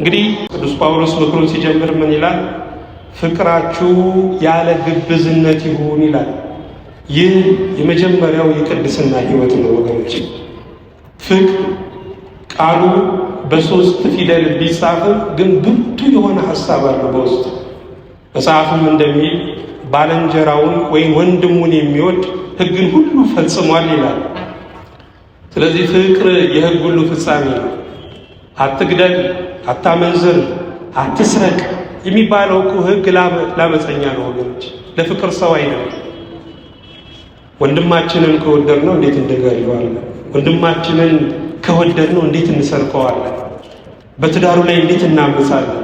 እንግዲህ ቅዱስ ጳውሎስ ምክሩን ሲጀምር ምን ይላል? ፍቅራችሁ ያለ ግብዝነት ይሁን ይላል። ይህ የመጀመሪያው የቅድስና ሕይወት ነው ወገኖች። ፍቅር ቃሉ በሶስት ፊደል ቢጻፍም ግን ብርቱ የሆነ ሐሳብ አለው በውስጡ። መጽሐፍም እንደሚል ባልንጀራውን ወይም ወንድሙን የሚወድ ሕግን ሁሉ ፈጽሟል ይላል። ስለዚህ ፍቅር የሕግ ሁሉ ፍጻሜ ነው። አትግደል፣ አታመንዝር፣ አትስረቅ የሚባለው እኮ ሕግ ላመፀኛ ነው ወገኖች፣ ለፍቅር ሰው አይደለም። ወንድማችንን ከወደድነው እንዴት እንገድለዋለን? ወንድማችንን ከወደድነው እንዴት እንሰርቀዋለን? በትዳሩ ላይ እንዴት እናምጻለን?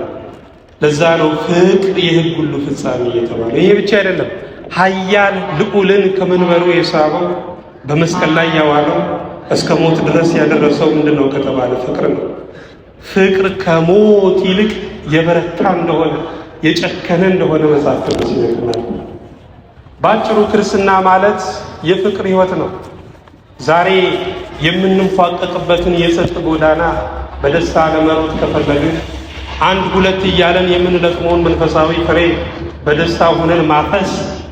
ለዛ ነው ፍቅር የሕግ ሁሉ ፍጻሜ የተባለው። ይሄ ብቻ አይደለም። ኃያል ልዑልን ከመንበሩ የሳበው በመስቀል ላይ ያዋለው እስከ ሞት ድረስ ያደረሰው ምንድነው ከተባለ ፍቅር ነው። ፍቅር ከሞት ይልቅ የበረታ እንደሆነ የጨከነ እንደሆነ መጽሐፍ ቅዱስ ይነግረናል። ባጭሩ ክርስትና ማለት የፍቅር ሕይወት ነው። ዛሬ የምንፏቀቅበትን የጽድቅ ጎዳና በደስታ ለመሮጥ ከፈለግን አንድ ሁለት እያለን የምንለቅመውን መንፈሳዊ ፍሬ በደስታ ሆነን ማፈስ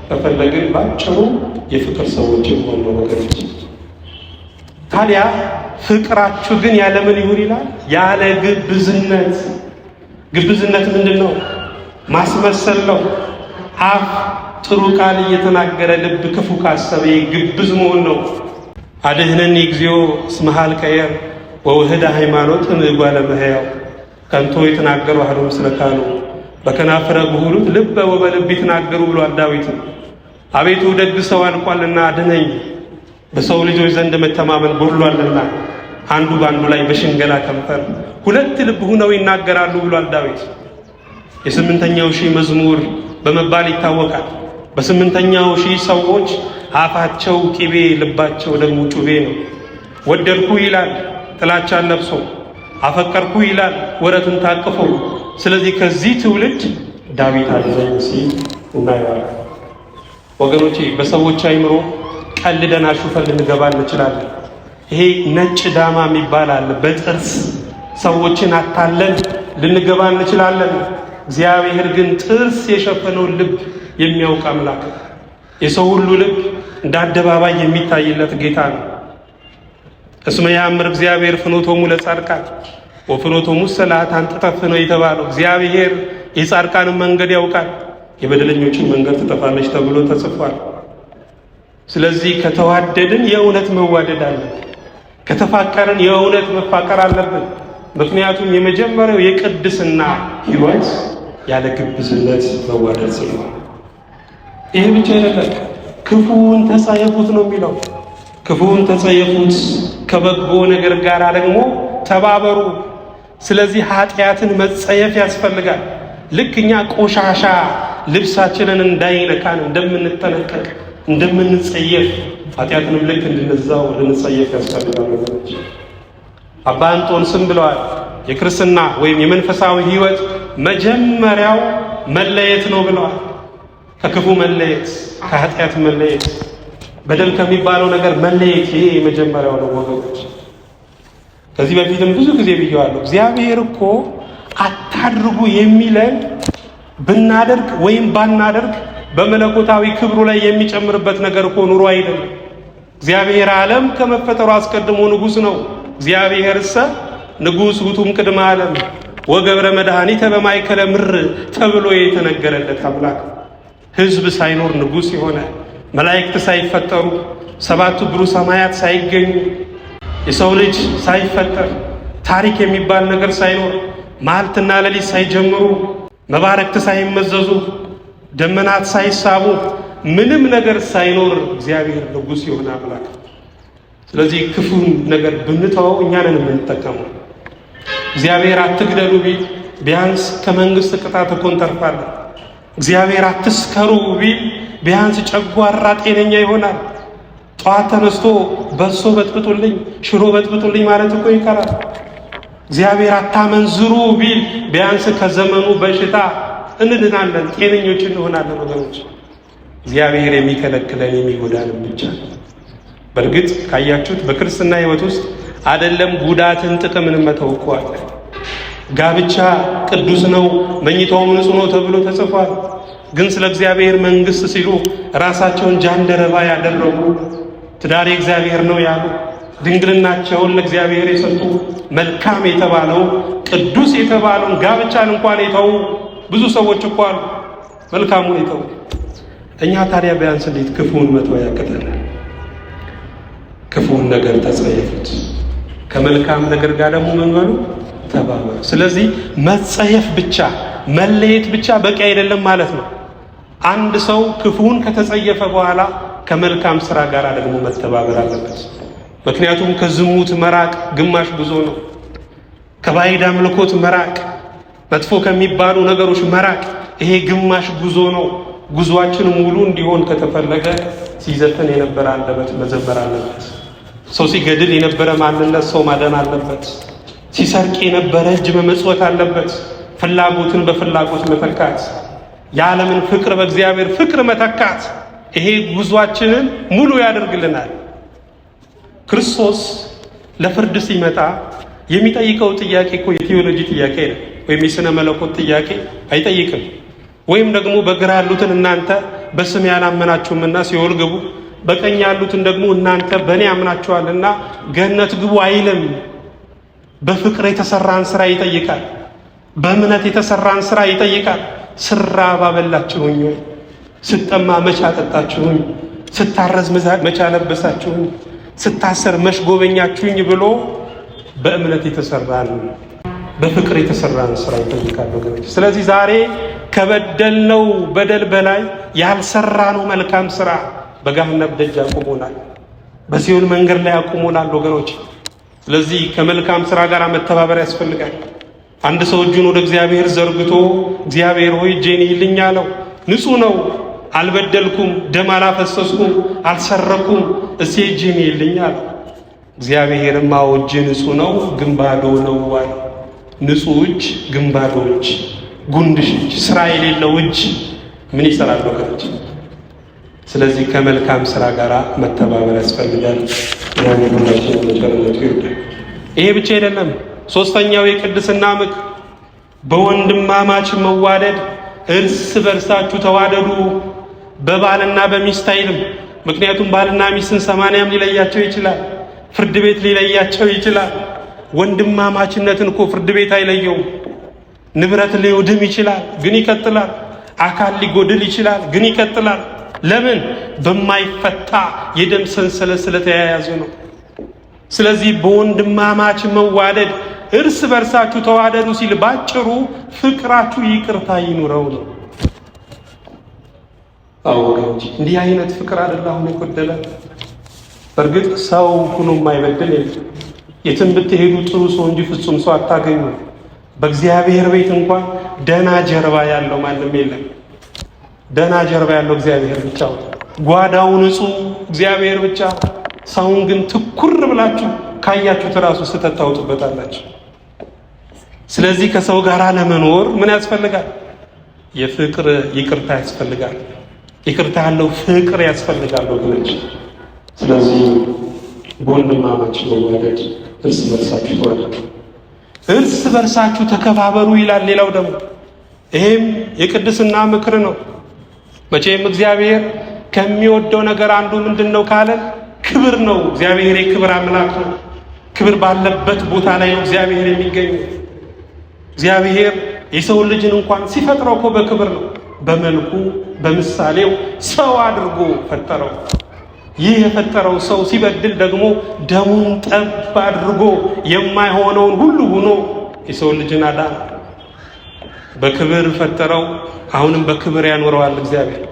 ከፈለግን ባጭሩ የፍቅር ሰዎች የሆኑ ወገኖች። ታዲያ ፍቅራችሁ ግን ያለ ምን ይሁን ይላል? ያለ ግብዝነት። ግብዝነት ምንድን ነው? ማስመሰል ነው። አፍ ጥሩ ቃል እየተናገረ ልብ ክፉ ካሰበ ግብዝ መሆን ነው። አድኅነኒ እግዚኦ እስመ ኀልቀየ ወውህደ ሃይማኖት እጓለ እመሕያው ከንቶ የተናገሩ አሐዱ ምስለ ካህኑ በከናፍረ ጉሁሉት ልበ ወበልብ ይትናገሩ ብሏል ዳዊት። አቤቱ ደግ ሰው አልቋልና አድነኝ፣ በሰው ልጆች ዘንድ መተማመን ጎድሏልና አንዱ በአንዱ ላይ በሽንገላ ከንፈር ሁለት ልብ ሆነው ይናገራሉ ብሏል ዳዊት። የስምንተኛው ሺህ መዝሙር በመባል ይታወቃል። በስምንተኛው ሺህ ሰዎች አፋቸው ቂቤ ልባቸው ደግሞ ጩቤ ነው። ወደድኩ ይላል ጥላቻን ለብሶ፣ አፈቀርኩ ይላል ወረትን ታቅፎ። ስለዚህ ከዚህ ትውልድ ዳዊት አድነኝ ሲል እናየዋለን። ወገኖቼ በሰዎች አይምሮ ቀልደን አሹፈን ልንገባ እንችላለን። ይሄ ነጭ ዳማ የሚባል አለ። በጥርስ ሰዎችን አታለን ልንገባ እንችላለን። እግዚአብሔር ግን ጥርስ የሸፈነውን ልብ የሚያውቅ አምላክ፣ የሰው ሁሉ ልብ እንደ አደባባይ የሚታይለት ጌታ ነው። እስመ ያእምር እግዚአብሔር ፍኖቶሙ ለጻድቃን ወፍኖቶሙ ለኃጥአን ትጠፍ ነው የተባለው። እግዚአብሔር የጻድቃንን መንገድ ያውቃል፣ የበደለኞችን መንገድ ትጠፋለች ተብሎ ተጽፏል። ስለዚህ ከተዋደድን የእውነት መዋደድ አለብን። ከተፋቀርን የእውነት መፋቀር አለብን። ምክንያቱም የመጀመሪያው የቅድስና ሕይወት ያለ ግብዝነት መዋደድ ስለሆነ። ይህ ብቻ አይደለም፣ ክፉውን ተጸየፉት ነው የሚለው። ክፉውን ተጸየፉት፣ ከበጎ ነገር ጋር ደግሞ ተባበሩ። ስለዚህ ኃጢአትን መጸየፍ ያስፈልጋል። ልክ እኛ ቆሻሻ ልብሳችንን እንዳይነካን እንደምንጠነቀቅ እንደምንጸየፍ ኃጢአትንም ልክ እንድንዛው ልንጸየፍ ያስፈልጋል። አባ እንጦንስም ብለዋል፣ የክርስትና ወይም የመንፈሳዊ ሕይወት መጀመሪያው መለየት ነው ብለዋል። ከክፉ መለየት፣ ከኃጢአት መለየት፣ በደል ከሚባለው ነገር መለየት፣ ይሄ የመጀመሪያው ነው ወገኖች። ከዚህ በፊትም ብዙ ጊዜ ብየዋለሁ። እግዚአብሔር እኮ አታድርጉ የሚለን ብናደርግ ወይም ባናደርግ በመለኮታዊ ክብሩ ላይ የሚጨምርበት ነገር እኮ ኑሮ አይደለም። እግዚአብሔር ዓለም ከመፈጠሩ አስቀድሞ ንጉሥ ነው። እግዚአብሔር እሰ ንጉሥ ውእቱም ቅድመ ዓለም ወገብረ መድኃኒተ በማእከለ ምድር ተብሎ የተነገረለት አምላክ፣ ሕዝብ ሳይኖር ንጉሥ የሆነ፣ መላእክት ሳይፈጠሩ፣ ሰባቱ ብሩህ ሰማያት ሳይገኙ፣ የሰው ልጅ ሳይፈጠር፣ ታሪክ የሚባል ነገር ሳይኖር፣ መዓልትና ሌሊት ሳይጀምሩ፣ መባረክት ሳይመዘዙ፣ ደመናት ሳይሳቡ፣ ምንም ነገር ሳይኖር እግዚአብሔር ንጉሥ የሆነ አምላክ። ስለዚህ ክፉን ነገር ብንተወው እኛ ነን የምንጠቀመው። እግዚአብሔር አትግደሉ ቢል ቢያንስ ከመንግስት ቅጣት እኮ እንተርፋለን። እግዚአብሔር አትስከሩ ቢል ቢያንስ ጨጓራ ጤነኛ ይሆናል። ጠዋት ተነስቶ በሶ በጥብጡልኝ፣ ሽሮ በጥብጡልኝ ማለት እኮ ይቀራል። እግዚአብሔር አታመንዝሩ ቢል ቢያንስ ከዘመኑ በሽታ እንድናለን፣ ጤነኞች እንሆናለን። ወገኖች እግዚአብሔር የሚከለክለን የሚጎዳንን ብቻ ነው። በእርግጥ ካያችሁት በክርስትና ሕይወት ውስጥ አይደለም ጉዳትን ጥቅምን መተው እኮ አለ። ጋብቻ ቅዱስ ነው፣ መኝታውም ንጹሕ ነው ተብሎ ተጽፏል። ግን ስለ እግዚአብሔር መንግሥት ሲሉ ራሳቸውን ጃንደረባ ያደረጉ፣ ትዳር እግዚአብሔር ነው ያሉ፣ ድንግልናቸውን ለእግዚአብሔር የሰጡ፣ መልካም የተባለው ቅዱስ የተባለውን ጋብቻን እንኳን የተው ብዙ ሰዎች እኮ አሉ፣ መልካሙን የተው። እኛ ታዲያ ቢያንስ እንዴት ክፉን መተው ያቅተናል? ክፉን ነገር ተጸየፉት፣ ከመልካም ነገር ጋር ደግሞ ምን በሉ ተባበሩ። ስለዚህ መጸየፍ ብቻ መለየት ብቻ በቂ አይደለም ማለት ነው። አንድ ሰው ክፉን ከተጸየፈ በኋላ ከመልካም ስራ ጋር ደግሞ መተባበር አለበት። ምክንያቱም ከዝሙት መራቅ ግማሽ ጉዞ ነው። ከባዕድ አምልኮት መራቅ፣ መጥፎ ከሚባሉ ነገሮች መራቅ፣ ይሄ ግማሽ ጉዞ ነው። ጉዞአችን ሙሉ እንዲሆን ከተፈለገ ሲዘፈን የነበረ አንደበት መዘመር አለበት። ሰው ሲገድል የነበረ ማንነት ሰው ማዳን አለበት። ሲሰርቅ የነበረ እጅ መመጽወት አለበት። ፍላጎትን በፍላጎት መተካት፣ የዓለምን ፍቅር በእግዚአብሔር ፍቅር መተካት፣ ይሄ ጉዟችንን ሙሉ ያደርግልናል። ክርስቶስ ለፍርድ ሲመጣ የሚጠይቀው ጥያቄ እኮ የቴዎሎጂ ጥያቄ ነው፣ ወይም የሥነ መለኮት ጥያቄ አይጠይቅም። ወይም ደግሞ በግራ ያሉትን እናንተ በስም ያላመናችሁምና ሲኦል ግቡ፣ በቀኝ ያሉትን ደግሞ እናንተ በእኔ አምናችኋልና ገነት ግቡ አይልም። በፍቅር የተሰራን ስራ ይጠይቃል። በእምነት የተሰራን ስራ ይጠይቃል። ስራብ አበላችሁኝ ወይ? ስጠማ መች አጠጣችሁኝ? ስታረዝ መች አለበሳችሁኝ? ስታሰር መች ጎበኛችሁኝ? ብሎ በእምነት የተሰራን በፍቅር የተሰራን ስራ ይጠይቃል ወገኖች። ስለዚህ ዛሬ ከበደልነው በደል በላይ ያልሰራነው መልካም ስራ በገሃነም ደጅ አቁሞናል፣ በሲኦል መንገድ ላይ አቁሞናል ወገኖች። ስለዚህ ከመልካም ስራ ጋር መተባበር ያስፈልጋል። አንድ ሰው እጁን ወደ እግዚአብሔር ዘርግቶ እግዚአብሔር ሆይ እጄን ይልኝ አለው። ንጹሕ ነው፣ አልበደልኩም፣ ደም አላፈሰስኩም፣ አልሰረኩም፣ እስኪ እጄን ይልኝ አለው። እግዚአብሔርም አዎ እጅ ንጹሕ ነው ግን ባዶ ነው አለ። ንጹሕ እጅ ግን ባዶ እጅ፣ ጉንድሽ እጅ፣ ስራ የሌለው እጅ ምን ይሰራል ወገኖች? ስለዚህ ከመልካም ስራ ጋር መተባበር ያስፈልጋል። ያንኑላችን መጨረሻው ይወዳል። ይሄ ብቻ አይደለም። ሶስተኛው የቅድስና ምክር በወንድማማች መዋደድ፣ እርስ በርሳችሁ ተዋደዱ። በባልና በሚስት አይልም። ምክንያቱም ባልና ሚስትን 80 ሊለያቸው ይችላል። ፍርድ ቤት ሊለያቸው ይችላል። ወንድማማችነትን እኮ ፍርድ ቤት አይለየውም። ንብረት ሊወድም ይችላል ግን ይቀጥላል። አካል ሊጎድል ይችላል ግን ይቀጥላል። ለምን? በማይፈታ የደም ሰንሰለት ስለተያያዙ ነው። ስለዚህ በወንድማማች መዋደድ እርስ በርሳችሁ ተዋደዱ ሲል ባጭሩ ፍቅራችሁ ይቅርታ ይኑረው ነው። አዎ ወገኖች፣ እንዲህ አይነት ፍቅር አይደል አሁን የጎደለ። በእርግጥ ሰው ሁሉ የማይበድል የትም ብትሄዱ ጥሩ ሰው እንጂ ፍጹም ሰው አታገኙ። በእግዚአብሔር ቤት እንኳን ደና ጀርባ ያለው ማንም የለም። ደና ጀርባ ያለው እግዚአብሔር ብቻ፣ ጓዳው ንጹህ እግዚአብሔር ብቻ። ሰውን ግን ትኩር ብላችሁ ካያችሁት ራሱ ስተት ታውጡበታላችሁ። ስለዚህ ከሰው ጋር ለመኖር ምን ያስፈልጋል? የፍቅር ይቅርታ ያስፈልጋል። ይቅርታ ያለው ፍቅር ያስፈልጋል ወገኖች። ስለዚህ በወንድማማች መዋደድ እርስ በርሳችሁ ተዋደዱ፣ እርስ በርሳችሁ ተከባበሩ ይላል። ሌላው ደግሞ ይሄም የቅድስና ምክር ነው። መቼም እግዚአብሔር ከሚወደው ነገር አንዱ ምንድነው ካለን ክብር ነው። እግዚአብሔር የክብር አምላክ ነው። ክብር ባለበት ቦታ ላይ ነው እግዚአብሔር የሚገኘው። እግዚአብሔር የሰው ልጅን እንኳን ሲፈጥረው እኮ በክብር ነው። በመልኩ በምሳሌው ሰው አድርጎ ፈጠረው። ይህ የፈጠረው ሰው ሲበድል ደግሞ ደሙን ጠብ አድርጎ የማይሆነውን ሁሉ ሆኖ የሰው ልጅን አዳነ። በክብር ፈጠረው፣ አሁንም በክብር ያኖረዋል እግዚአብሔር።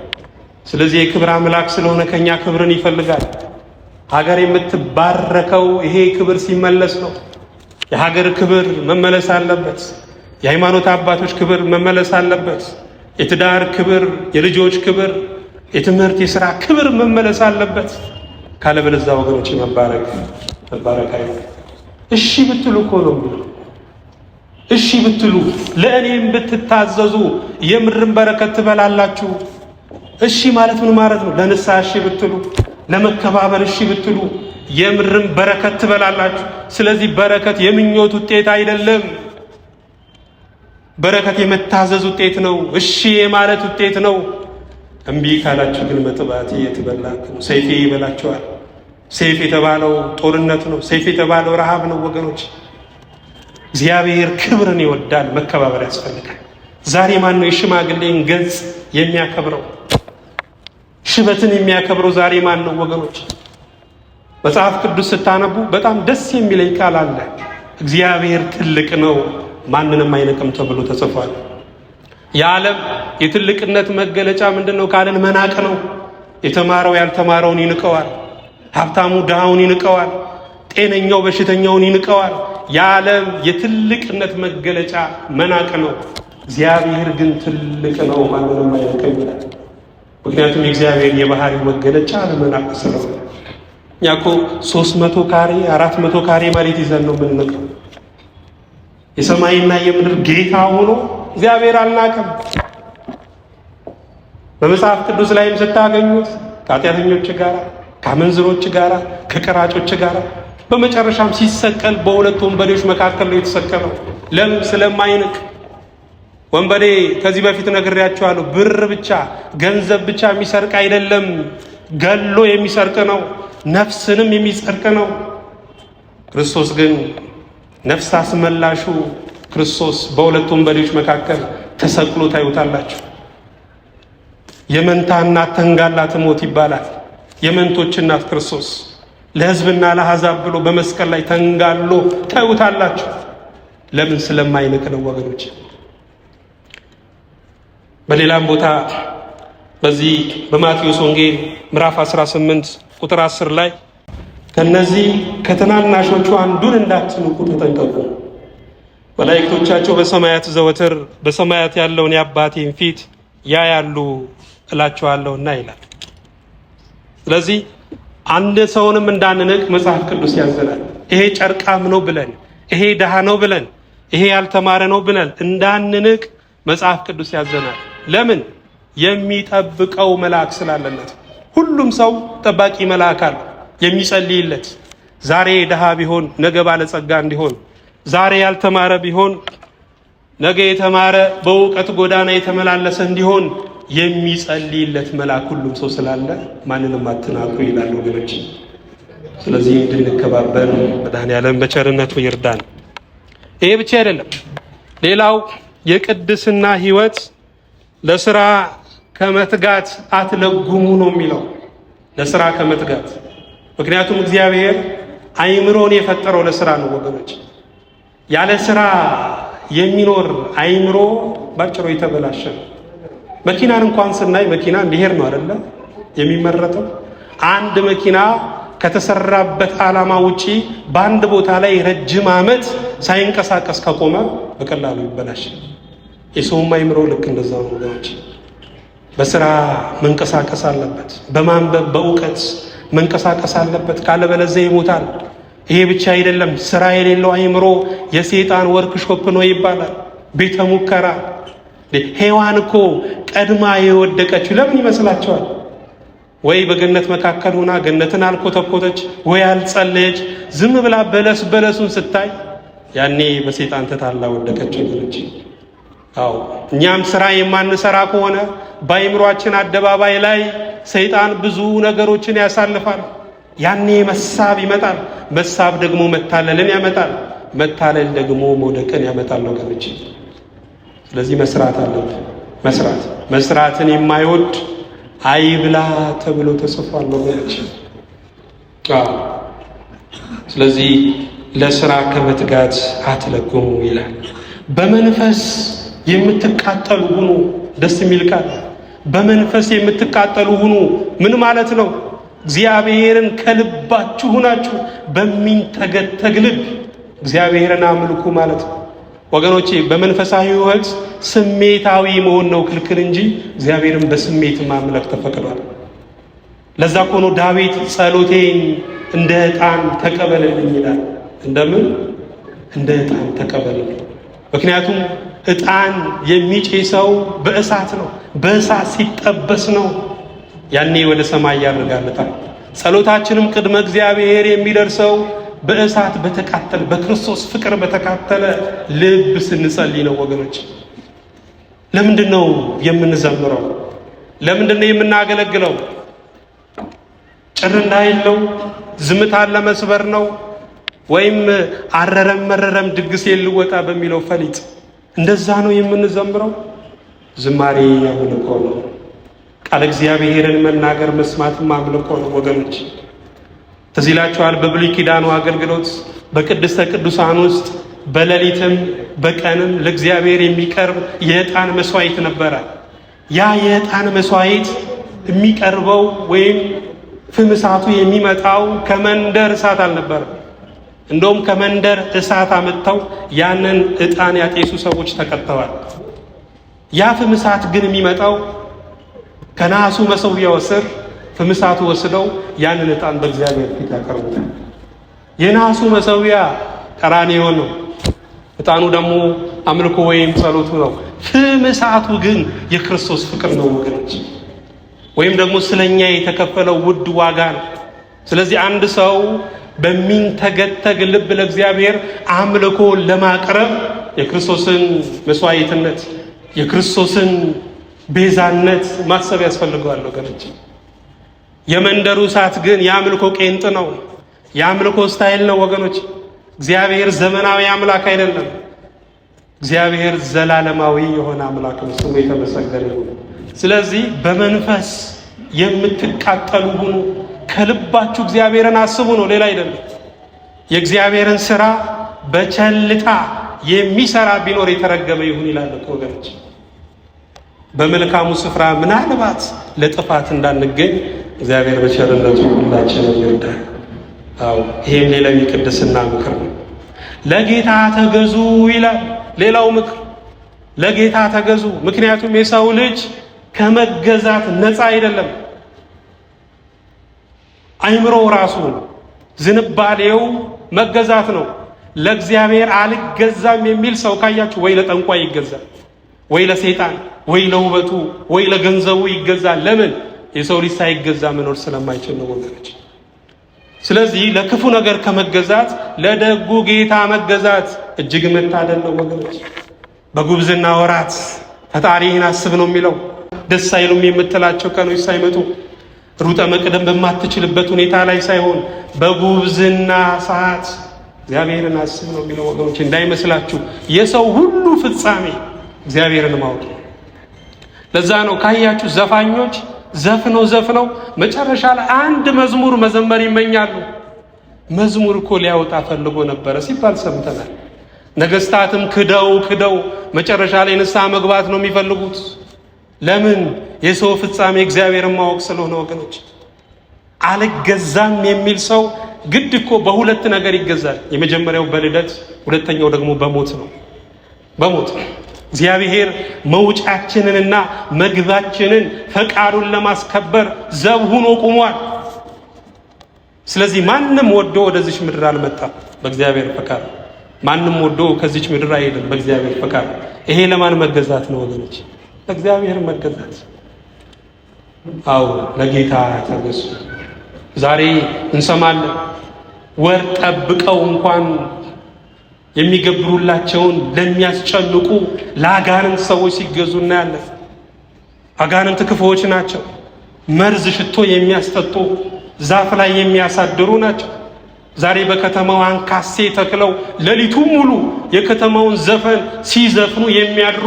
ስለዚህ የክብር አምላክ ስለሆነ ከኛ ክብርን ይፈልጋል። ሀገር የምትባረከው ይሄ ክብር ሲመለስ ነው። የሀገር ክብር መመለስ አለበት። የሃይማኖት አባቶች ክብር መመለስ አለበት። የትዳር ክብር፣ የልጆች ክብር፣ የትምህርት የሥራ ክብር መመለስ አለበት። ካለበለዚያ ወገኖች መባረክ አይሆንም። እሺ ብትሉ እኮ ነው የሚለው። እሺ ብትሉ ለእኔም ብትታዘዙ የምድርን በረከት ትበላላችሁ። እሺ ማለት ምን ማለት ነው? ለንስሐ እሺ ብትሉ፣ ለመከባበር እሺ ብትሉ የምድርን በረከት ትበላላችሁ። ስለዚህ በረከት የምኞት ውጤት አይደለም። በረከት የመታዘዝ ውጤት ነው። እሺ የማለት ውጤት ነው። እምቢ ካላችሁ ግን መጥባት የተበላክ ነው። ሰይፍ ይበላችኋል። ሰይፍ የተባለው ጦርነት ነው። ሰይፍ የተባለው ረሃብ ነው። ወገኖች እግዚአብሔር ክብርን ይወዳል። መከባበር ያስፈልጋል። ዛሬ ማን ነው የሽማግሌን ገጽ የሚያከብረው? ሽበትን የሚያከብረው ዛሬ ማን ነው? ወገኖች መጽሐፍ ቅዱስ ስታነቡ በጣም ደስ የሚለኝ ቃል አለ። እግዚአብሔር ትልቅ ነው ማንንም አይነቅም ተብሎ ተጽፏል። የዓለም የትልቅነት መገለጫ ምንድነው ካለን መናቅ ነው። የተማረው ያልተማረውን ይንቀዋል። ሀብታሙ ድሃውን ይንቀዋል። ጤነኛው በሽተኛውን ይንቀዋል። የዓለም የትልቅነት መገለጫ መናቅ ነው። እግዚአብሔር ግን ትልቅ ነው ማንንም አይነቅም ይላል። ምክንያቱም የእግዚአብሔር የባህሪ መገለጫ ለመናቅ ስለሆነ እኛ እኮ 300 ካሬ 400 ካሬ መሬት ይዘን ነው የምንነቀው። የሰማይና የምድር ጌታ ሆኖ እግዚአብሔር አልናቀም። በመጽሐፍ ቅዱስ ላይም ስታገኙት ከኃጢአተኞች ጋር፣ ከአመንዝሮች ጋር፣ ከቀራጮች ጋር በመጨረሻም ሲሰቀል በሁለት ወንበዴዎች መካከል ነው የተሰቀለው። ለምን? ስለማይንቅ። ወንበዴ ከዚህ በፊት ነግሬያቸዋለሁ። ብር ብቻ ገንዘብ ብቻ የሚሰርቅ አይደለም፣ ገሎ የሚሰርቅ ነው። ነፍስንም የሚሰርቅ ነው። ክርስቶስ ግን ነፍስ አስመላሹ ክርስቶስ በሁለት ወንበዴዎች መካከል ተሰቅሎ ታዩታላችሁ። የመንታ እናት ተንጋላ ትሞት ይባላል። የመንቶች እናት ክርስቶስ ለሕዝብና ለአሕዛብ ብሎ በመስቀል ላይ ተንጋሎ ታዩታላችሁ። ለምን? ስለማይንቅ ነው ወገኖች። በሌላም ቦታ በዚህ በማቴዎስ ወንጌል ምዕራፍ 18 ቁጥር 10 ላይ ከነዚህ ከትናናሾቹ አንዱን እንዳትንቁ ተጠንቀቁ፣ መላእክቶቻቸው በሰማያት ዘወትር በሰማያት ያለውን የአባቴን ፊት ያያሉ እላችኋለሁና ይላል። ስለዚህ አንድ ሰውንም እንዳንንቅ መጽሐፍ ቅዱስ ያዘናል። ይሄ ጨርቃም ነው ብለን፣ ይሄ ድሃ ነው ብለን፣ ይሄ ያልተማረ ነው ብለን እንዳንንቅ መጽሐፍ ቅዱስ ያዘናል። ለምን? የሚጠብቀው መልአክ ስላለለት። ሁሉም ሰው ጠባቂ መልአክ አለ የሚጸልይለት። ዛሬ ድሃ ቢሆን ነገ ባለጸጋ እንዲሆን፣ ዛሬ ያልተማረ ቢሆን ነገ የተማረ በእውቀት ጎዳና የተመላለሰ እንዲሆን የሚጸልይለት መልአክ ሁሉም ሰው ስላለ ማንንም አትናቁ ይላል ወገኖች። ስለዚህ እንድንከባበር መድኃኔዓለም በቸርነቱ ይርዳን። ይሄ ብቻ አይደለም። ሌላው የቅድስና ሕይወት ለስራ ከመትጋት አትለጉሙ ነው የሚለው። ለስራ ከመትጋት ምክንያቱም እግዚአብሔር አይምሮን የፈጠረው ለስራ ነው ወገኖች። ያለ ስራ የሚኖር አይምሮ ባጭሩ የተበላሸ ነው። መኪናን እንኳን ስናይ መኪና እንዲሄድ ነው አይደለ የሚመረጠው። አንድ መኪና ከተሰራበት ዓላማ ውጪ በአንድ ቦታ ላይ ረጅም ዓመት ሳይንቀሳቀስ ከቆመ በቀላሉ ይበላሻል። የሰውም አይምሮ ልክ እንደዛ ነው ወገኖች። በስራ መንቀሳቀስ አለበት። በማንበብ በእውቀት መንቀሳቀስ አለበት። ካለበለዚያ ይሞታል። ይሄ ብቻ አይደለም። ስራ የሌለው አይምሮ የሰይጣን ወርክሾፕ ነው ይባላል። ቤተ ሙከራ። ሔዋን እኮ ቀድማ የወደቀችው ለምን ይመስላችኋል? ወይ በገነት መካከል ሆና ገነትን አልኮተኮተች፣ ወይ አልጸለየች። ዝም ብላ በለሱን ስታይ ያኔ በሰይጣን ተታላ ወደቀች ወገኖች። አዎ እኛም ስራ የማንሰራ ከሆነ በአይምሯችን አደባባይ ላይ ሰይጣን ብዙ ነገሮችን ያሳልፋል። ያኔ መሳብ ይመጣል። መሳብ ደግሞ መታለልን ያመጣል። መታለል ደግሞ መውደቅን ያመጣል ወገኖች። ስለዚህ መስራት አለብን። መስራትን የማይወድ አይብላ ተብሎ ተጽፏል ወገኖች። ስለዚህ ለስራ ከመትጋት አትለጉሙ ይላል። በመንፈስ የምትቃጠሉ ሁኑ። ደስ የሚል ቃል። በመንፈስ የምትቃጠሉ ሁኑ ምን ማለት ነው? እግዚአብሔርን ከልባችሁ ሁናችሁ በሚንተገተግ ልብ እግዚአብሔርን አምልኩ ማለት ነው ወገኖቼ። በመንፈሳዊ ሕይወት ስሜታዊ መሆን ነው ክልክል እንጂ እግዚአብሔርን በስሜት ማምለክ ተፈቅዷል። ለዛ ሆኖ ዳዊት ጸሎቴን እንደ ዕጣን ተቀበልልኝ ይላል። እንደምን? እንደ ዕጣን ተቀበልልኝ። ምክንያቱም ዕጣን የሚጨሰው በእሳት ነው። በእሳት ሲጠበስ ነው። ያኔ ወደ ሰማይ ያደርጋልታል። ጸሎታችንም ቅድመ እግዚአብሔር የሚደርሰው በእሳት በተቃጠለ በክርስቶስ ፍቅር በተቃጠለ ልብ ስንጸልይ ነው ወገኖች። ለምንድነው የምንዘምረው? ለምንድነው የምናገለግለው? ጭር እንዳይለው ዝምታን ለመስበር ነው? ወይም አረረም መረረም ድግስ የልወጣ በሚለው ፈሊጥ እንደዛ ነው የምንዘምረው? ዝማሬ አምልኮ ነው። ቃል እግዚአብሔርን መናገር መስማትም አምልኮ ነው ወገኖች። ትዝ ይላችኋል በብሉይ ኪዳኑ አገልግሎት በቅድስተ ቅዱሳን ውስጥ በሌሊትም በቀንም ለእግዚአብሔር የሚቀርብ የዕጣን መስዋዕት ነበረ። ያ የዕጣን መስዋዕት የሚቀርበው ወይም ፍም እሳቱ የሚመጣው ከመንደር እሳት አልነበረም። እንደውም ከመንደር እሳት አመጣው ያንን ዕጣን ያጤሱ ሰዎች ተቀጥተዋል። ያ ፍም እሳት ግን የሚመጣው ከነሐሱ መሠዊያው ስር ፍም እሳቱ ወስደው ያንን ዕጣን በእግዚአብሔር ፊት ያቀርቡታል። የነሐሱ መሠዊያ ቀራንዮ ነው። ዕጣኑ ደግሞ አምልኮ ወይም ጸሎቱ ነው። ፍም እሳቱ ግን የክርስቶስ ፍቅር ነው ወገኖች፣ ወይም ደግሞ ስለኛ የተከፈለው ውድ ዋጋ ነው። ስለዚህ አንድ ሰው በሚንተገተግ ልብ ለእግዚአብሔር አምልኮ ለማቅረብ የክርስቶስን መስዋዕትነት የክርስቶስን ቤዛነት ማሰብ ያስፈልገዋል ወገኖች። የመንደሩ እሳት ግን የአምልኮ ቄንጥ ነው፣ የአምልኮ ስታይል ነው ወገኖች። እግዚአብሔር ዘመናዊ አምላክ አይደለም። እግዚአብሔር ዘላለማዊ የሆነ አምላክ ነው። ስሙ የተመሰገነ ይሁን። ስለዚህ በመንፈስ የምትቃጠሉ ሁኑ፣ ከልባችሁ እግዚአብሔርን አስቡ ነው፣ ሌላ አይደለም። የእግዚአብሔርን ስራ በቸልታ የሚሰራ ቢኖር የተረገመ ይሁን ይላል ወገኖች። በመልካሙ ስፍራ ምናልባት ለጥፋት እንዳንገኝ እግዚአብሔር በቸርነቱ ሁላችንን ይርዳል። ይሄም ሌላው የቅድስና ምክር ነው። ለጌታ ተገዙ ይላል ሌላው ምክር። ለጌታ ተገዙ። ምክንያቱም የሰው ልጅ ከመገዛት ነፃ አይደለም። አይምሮ ራሱ ዝንባሌው መገዛት ነው። ለእግዚአብሔር አልገዛም የሚል ሰው ካያችሁ ወይ ለጠንቋይ ይገዛል፣ ወይ ለሰይጣን፣ ወይ ለውበቱ፣ ወይ ለገንዘቡ ይገዛል። ለምን? የሰው ልጅ ሳይገዛ መኖር ስለማይችል ነው ወገኖች። ስለዚህ ለክፉ ነገር ከመገዛት ለደጉ ጌታ መገዛት እጅግ መታደል ነው ወገኖች። በጉብዝና ወራት ፈጣሪህን አስብ ነው የሚለው። ደስ አይሉም የምትላቸው ቀኖች ሳይመጡ ሩጠ መቅደም በማትችልበት ሁኔታ ላይ ሳይሆን በጉብዝና ሰዓት እግዚአብሔርን አስብ ነው የሚለው ወገኖች። እንዳይመስላችሁ የሰው ሁሉ ፍጻሜ እግዚአብሔርን ማወቅ። ለዛ ነው ካያችሁ ዘፋኞች ዘፍነው መጨረሻ ላይ አንድ መዝሙር መዘመር ይመኛሉ። መዝሙር እኮ ሊያወጣ ፈልጎ ነበረ ሲባል ሰምተናል። ነገስታትም ክደው መጨረሻ ላይ ንስሐ መግባት ነው የሚፈልጉት። ለምን? የሰው ፍጻሜ እግዚአብሔርን ማወቅ ስለሆነ ወገኖች። አልገዛም የሚል ሰው ግድ እኮ በሁለት ነገር ይገዛል። የመጀመሪያው በልደት፣ ሁለተኛው ደግሞ በሞት ነው። በሞት እግዚአብሔር መውጫችንንና መግባችንን ፈቃዱን ለማስከበር ዘብ ሆኖ ቆሟል። ስለዚህ ማንም ወዶ ወደዚች ምድር አልመጣም በእግዚአብሔር ፈቃድ። ማንም ወዶ ከዚች ምድር አይሄድም በእግዚአብሔር ፈቃድ። ይሄ ለማን መገዛት ነው ወገኖች? ለእግዚአብሔር መገዛት። አዎ ለጌታ ተገዙ። ዛሬ እንሰማለን ወር ጠብቀው እንኳን የሚገብሩላቸውን ለሚያስጨንቁ ለአጋንንት ሰዎች ሲገዙ እናያለን። አጋንንት ክፉዎች ናቸው። መርዝ ሽቶ የሚያስጠጡ ዛፍ ላይ የሚያሳድሩ ናቸው። ዛሬ በከተማው አንካሴ ተክለው ሌሊቱን ሙሉ የከተማውን ዘፈን ሲዘፍኑ የሚያድሩ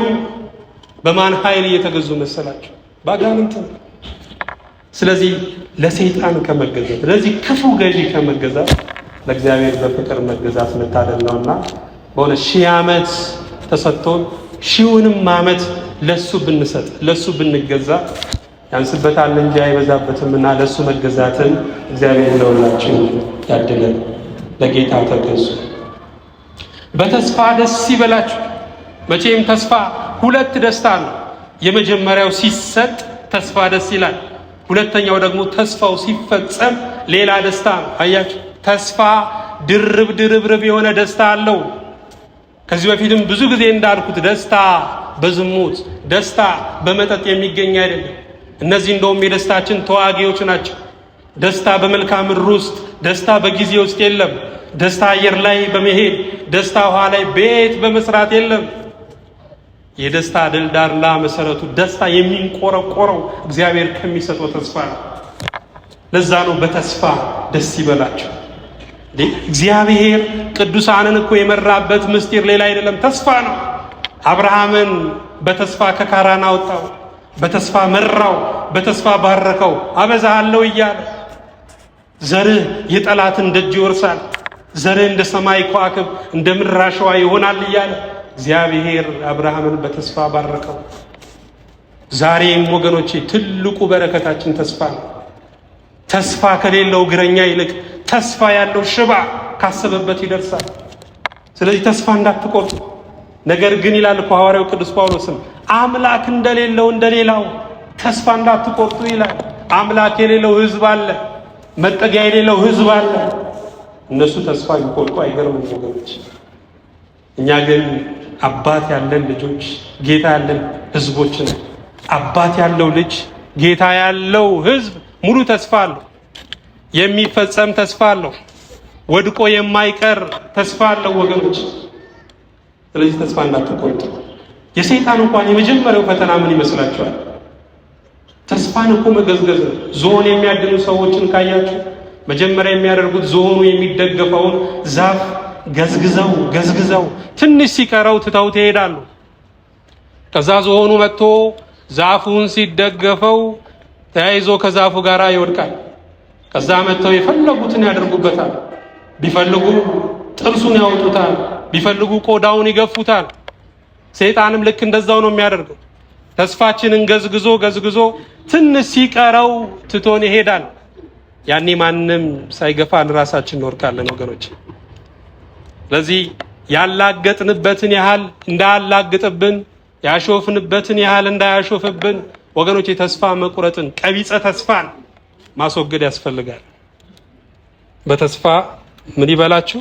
በማን ኃይል እየተገዙ መሰላቸው? በአጋንንት ነው። ስለዚህ ለሰይጣን ከመገዛት ለዚህ ክፉ ገዢ ከመገዛት ለእግዚአብሔር በፍቅር መገዛት መታደል ነውና በሆነ 1000 ዓመት ተሰጥቶን 1000ንም ዓመት ለሱ ብንሰጥ ለሱ ብንገዛ ያንስበታል እንጂ አይበዛበትምና ለሱ መገዛትን እግዚአብሔር ለሁላችን ያድለን። ለጌታ ተገዙ። በተስፋ ደስ ይበላችሁ። መቼም ተስፋ ሁለት ደስታ ነው። የመጀመሪያው ሲሰጥ ተስፋ ደስ ይላል። ሁለተኛው ደግሞ ተስፋው ሲፈጸም ሌላ ደስታ ነው። አያችሁ፣ ተስፋ ድርብ የሆነ ደስታ አለው። ከዚህ በፊትም ብዙ ጊዜ እንዳልኩት ደስታ በዝሙት ደስታ በመጠጥ የሚገኝ አይደለም። እነዚህ እንደውም የደስታችን ተዋጊዎች ናቸው። ደስታ በመልክዓ ምድር ውስጥ፣ ደስታ በጊዜ ውስጥ የለም። ደስታ አየር ላይ በመሄድ ደስታ ውሃ ላይ ቤት በመስራት የለም። የደስታ ድልዳርና መሰረቱ ደስታ የሚንቆረቆረው እግዚአብሔር ከሚሰጠው ተስፋ ነው። ለዛ ነው በተስፋ ደስ ይበላችሁ። እግዚአብሔር ቅዱሳንን እኮ የመራበት ምስጢር ሌላ አይደለም፣ ተስፋ ነው። አብርሃምን በተስፋ ከካራን አወጣው፣ በተስፋ መራው፣ በተስፋ ባረከው። አበዛሃለሁ እያለ ዘርህ የጠላትን ደጅ ይወርሳል፣ ዘርህ እንደ ሰማይ ከዋክብት እንደ ምድር አሸዋ ይሆናል እያለ እግዚአብሔር አብርሃምን በተስፋ ባረከው። ዛሬም ወገኖቼ ትልቁ በረከታችን ተስፋ ነው። ተስፋ ከሌለው እግረኛ ይልቅ ተስፋ ያለው ሽባ ካሰበበት ይደርሳል። ስለዚህ ተስፋ እንዳትቆርጡ። ነገር ግን ይላል እኮ ሐዋርያው ቅዱስ ጳውሎስም አምላክ እንደሌለው እንደሌላው ተስፋ እንዳትቆርጡ ይላል። አምላክ የሌለው ሕዝብ አለ፣ መጠጊያ የሌለው ሕዝብ አለ። እነሱ ተስፋ ቢቆርጡ አይገርምም ወገኖች። እኛ ግን አባት ያለን ልጆች፣ ጌታ ያለን ሕዝቦች ነን። አባት ያለው ልጅ፣ ጌታ ያለው ሕዝብ ሙሉ ተስፋ አለው። የሚፈጸም ተስፋ አለው። ወድቆ የማይቀር ተስፋ አለው ወገኖች። ስለዚህ ተስፋ እንዳትቆርጡ። የሰይጣን እንኳን የመጀመሪያው ፈተና ምን ይመስላችኋል? ተስፋን እኮ መገዝገዝ ነው። ዝሆን የሚያድኑ ሰዎችን ካያችሁ መጀመሪያ የሚያደርጉት ዝሆኑ የሚደገፈውን ዛፍ ገዝግዘው ትንሽ ሲቀረው ትተውት ይሄዳሉ። ከዛ ዝሆኑ መጥቶ ዛፉን ሲደገፈው ተያይዞ ከዛፉ ጋር ይወድቃል። ከዛ መጥተው የፈለጉትን ያደርጉበታል። ቢፈልጉ ጥርሱን ያወጡታል፣ ቢፈልጉ ቆዳውን ይገፉታል። ሰይጣንም ልክ እንደዛው ነው የሚያደርገው። ተስፋችንን ገዝግዞ ትንሽ ሲቀረው ትቶን ይሄዳል። ያኔ ማንም ሳይገፋን ራሳችን እንወድቃለን ወገኖች። ስለዚህ ያላገጥንበትን ያህል እንዳያላግጥብን፣ ያሾፍንበትን ያህል እንዳያሾፍብን ወገኖች የተስፋ መቁረጥን፣ ቀቢጸ ተስፋን ማስወገድ ያስፈልጋል። በተስፋ ምን ይበላችሁ?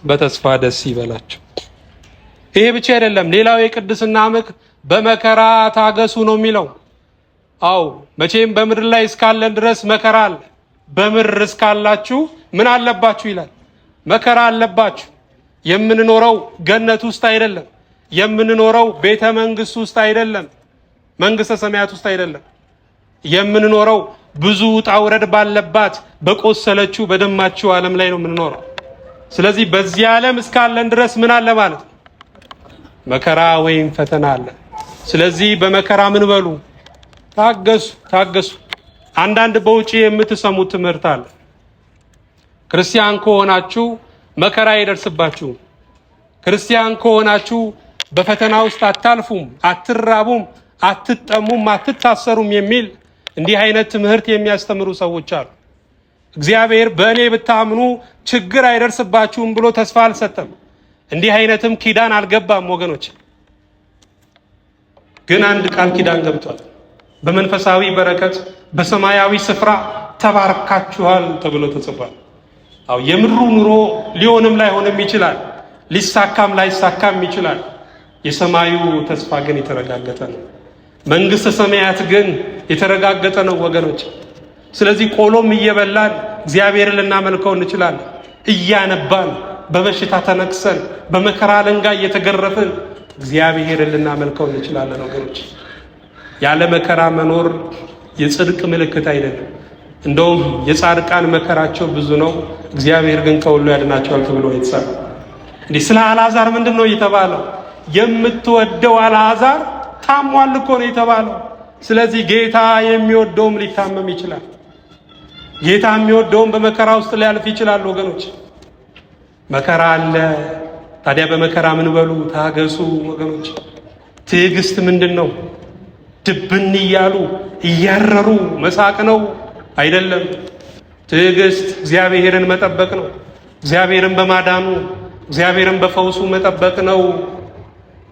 በተስፋ ደስ ይበላችሁ። ይሄ ብቻ አይደለም። ሌላው የቅድስና ምክር በመከራ ታገሱ ነው የሚለው። አው መቼም በምድር ላይ እስካለን ድረስ መከራ አለ። በምድር እስካላችሁ ምን አለባችሁ ይላል? መከራ አለባችሁ። የምንኖረው ገነት ውስጥ አይደለም። የምንኖረው ቤተ መንግስት ውስጥ አይደለም። መንግስተ ሰማያት ውስጥ አይደለም። የምንኖረው ብዙ ውጣ ውረድ ባለባት በቆሰለችው በደማችው ዓለም ላይ ነው የምንኖረው። ስለዚህ በዚህ ዓለም እስካለን ድረስ ምን አለ ማለት ነው? መከራ ወይም ፈተና አለ። ስለዚህ በመከራ ምን በሉ? ታገሱ። አንዳንድ በውጪ የምትሰሙት ትምህርት አለ። ክርስቲያን ከሆናችሁ መከራ አይደርስባችሁም፣ ክርስቲያን ከሆናችሁ በፈተና ውስጥ አታልፉም፣ አትራቡም፣ አትጠሙም፣ አትታሰሩም የሚል እንዲህ አይነት ትምህርት የሚያስተምሩ ሰዎች አሉ። እግዚአብሔር በእኔ ብታምኑ ችግር አይደርስባችሁም ብሎ ተስፋ አልሰጠም። እንዲህ አይነትም ኪዳን አልገባም ወገኖች። ግን አንድ ቃል ኪዳን ገብቷል። በመንፈሳዊ በረከት በሰማያዊ ስፍራ ተባርካችኋል ተብሎ ተጽፏል። አው የምድሩ ኑሮ ሊሆንም ላይሆንም ይችላል፣ ሊሳካም ላይሳካም ይችላል። የሰማዩ ተስፋ ግን የተረጋገጠ ነው። መንግስተ ሰማያት ግን የተረጋገጠ ነው ወገኖች። ስለዚህ ቆሎም እየበላን እግዚአብሔርን ልናመልከው እንችላለን። እያነባን በበሽታ ተነክሰን በመከራ አለንጋ እየተገረፍን እግዚአብሔርን ልናመልከው እንችላለን ወገኖች። ያለ መከራ መኖር የጽድቅ ምልክት አይደለም። እንደውም የጻድቃን መከራቸው ብዙ ነው፣ እግዚአብሔር ግን ከሁሉ ያድናቸዋል ተብሎ የተጻፈው። እንዲህ ስለ አልዓዛር ምንድነው የተባለው? የምትወደው አልዓዛር ታሟል እኮ ነው የተባለው። ስለዚህ ጌታ የሚወደውም ሊታመም ይችላል። ጌታ የሚወደውም በመከራ ውስጥ ሊያልፍ ይችላል ወገኖች። መከራ አለ። ታዲያ በመከራ ምን በሉ? ታገሱ ወገኖች። ትዕግስት ምንድን ነው? ድብን እያሉ እያረሩ መሳቅ ነው አይደለም። ትዕግስት እግዚአብሔርን መጠበቅ ነው። እግዚአብሔርን በማዳኑ እግዚአብሔርን በፈውሱ መጠበቅ ነው።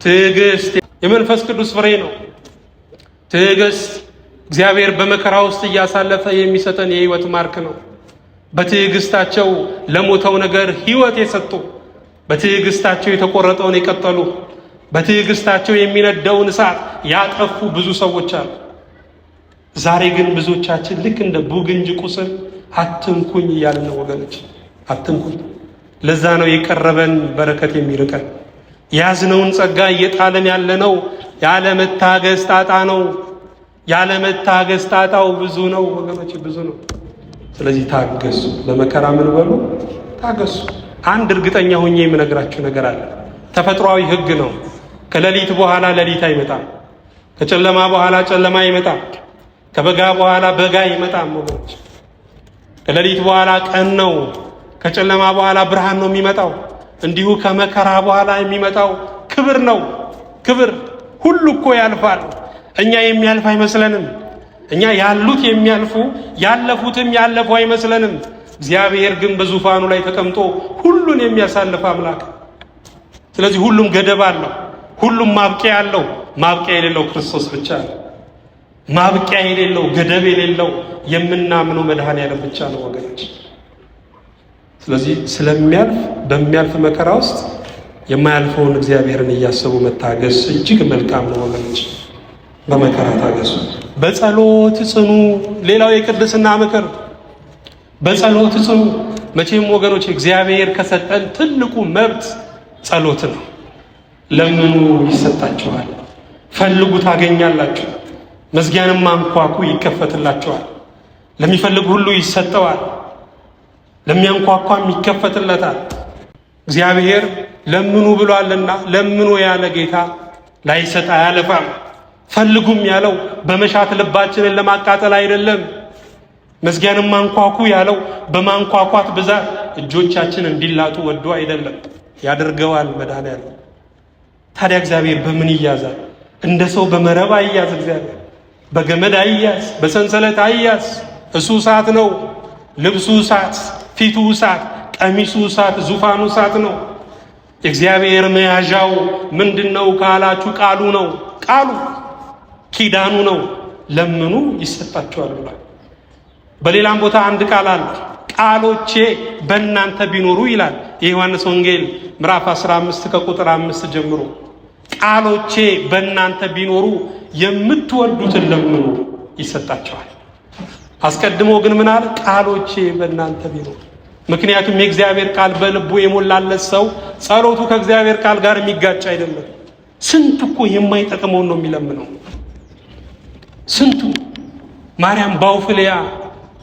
ትዕግስት የመንፈስ ቅዱስ ፍሬ ነው። ትዕግስት እግዚአብሔር በመከራ ውስጥ እያሳለፈ የሚሰጠን የህይወት ማርክ ነው። በትዕግስታቸው ለሞተው ነገር ህይወት የሰጡ፣ በትዕግስታቸው የተቆረጠውን የቀጠሉ፣ በትዕግስታቸው የሚነደውን እሳት ያጠፉ ብዙ ሰዎች አሉ። ዛሬ ግን ብዙዎቻችን ልክ እንደ ቡግንጅ ቁስል አትንኩኝ እያልን ነው ወገኖች፣ አትንኩኝ። ለዛ ነው የቀረበን በረከት የሚርቀን። ያዝነውን ጸጋ እየጣለን ያለነው ያለ መታገስ ጣጣ ነው። ያለ መታገስ ጣጣው ብዙ ነው ወገኖች፣ ብዙ ነው። ስለዚህ ታገሱ። ለመከራ ምን በሉ ታገሱ። አንድ እርግጠኛ ሆኜ የምነግራችሁ ነገር አለ። ተፈጥሯዊ ሕግ ነው። ከሌሊት በኋላ ሌሊት አይመጣም። ከጨለማ በኋላ ጨለማ አይመጣም። ከበጋ በኋላ በጋ አይመጣም ወገኖች። ከሌሊት በኋላ ቀን ነው። ከጨለማ በኋላ ብርሃን ነው የሚመጣው። እንዲሁ ከመከራ በኋላ የሚመጣው ክብር ነው። ክብር ሁሉ እኮ ያልፋል። እኛ የሚያልፍ አይመስለንም። እኛ ያሉት የሚያልፉ ያለፉትም ያለፉ አይመስለንም። እግዚአብሔር ግን በዙፋኑ ላይ ተቀምጦ ሁሉን የሚያሳልፍ አምላክ። ስለዚህ ሁሉም ገደብ አለው። ሁሉም ማብቂያ አለው። ማብቂያ የሌለው ክርስቶስ ብቻ ነው። ማብቂያ የሌለው ገደብ የሌለው የምናምነው መድኃኔዓለም ብቻ ነው ወገኖች። ስለዚህ ስለሚያልፍ በሚያልፍ መከራ ውስጥ የማያልፈውን እግዚአብሔርን እያሰቡ መታገስ እጅግ መልካም ነው ወገኖች። በመከራ ታገሱ። በጸሎት ጽኑ። ሌላው የቅድስና ምክር በጸሎት ጽኑ። መቼም ወገኖች እግዚአብሔር ከሰጠን ትልቁ መብት ጸሎት ነው። ለምኑ ይሰጣችኋል፣ ፈልጉ ታገኛላችሁ፣ መዝጊያንም አንኳኩ ይከፈትላችኋል። ለሚፈልግ ሁሉ ይሰጠዋል፣ ለሚያንኳኳም ይከፈትለታል። እግዚአብሔር ለምኑ ብሏልና ለምኑ ያለ ጌታ ላይሰጥ አያለፋም። ፈልጉም ያለው በመሻት ልባችንን ለማቃጠል አይደለም። መዝጊያንም አንኳኩ ያለው በማንኳኳት ብዛት እጆቻችን እንዲላጡ ወዶ አይደለም። ያደርገዋል መድኃኔዓለም። ታዲያ እግዚአብሔር በምን ይያዛል? እንደ ሰው በመረብ አይያዝ። እግዚአብሔር በገመድ አይያዝ፣ በሰንሰለት አይያዝ። እሱ እሳት ነው። ልብሱ እሳት፣ ፊቱ እሳት፣ ቀሚሱ እሳት፣ ዙፋኑ እሳት ነው። የእግዚአብሔር መያዣው ምንድነው ካላችሁ ቃሉ ነው። ቃሉ ኪዳኑ ነው። ለምኑ ይሰጣችኋል ብሏል። በሌላም ቦታ አንድ ቃል አለ። ቃሎቼ በእናንተ ቢኖሩ ይላል የዮሐንስ ወንጌል ምዕራፍ 15 ከቁጥር 5 ጀምሮ። ቃሎቼ በእናንተ ቢኖሩ የምትወዱትን ለምኑ ይሰጣችኋል። አስቀድሞ ግን ምን አለ? ቃሎቼ በእናንተ ቢኖሩ። ምክንያቱም የእግዚአብሔር ቃል በልቡ የሞላለት ሰው ጸሎቱ ከእግዚአብሔር ቃል ጋር የሚጋጭ አይደለም። ስንት እኮ የማይጠቅመውን ነው የሚለምነው። ስንቱ ማርያም ባውፍልያ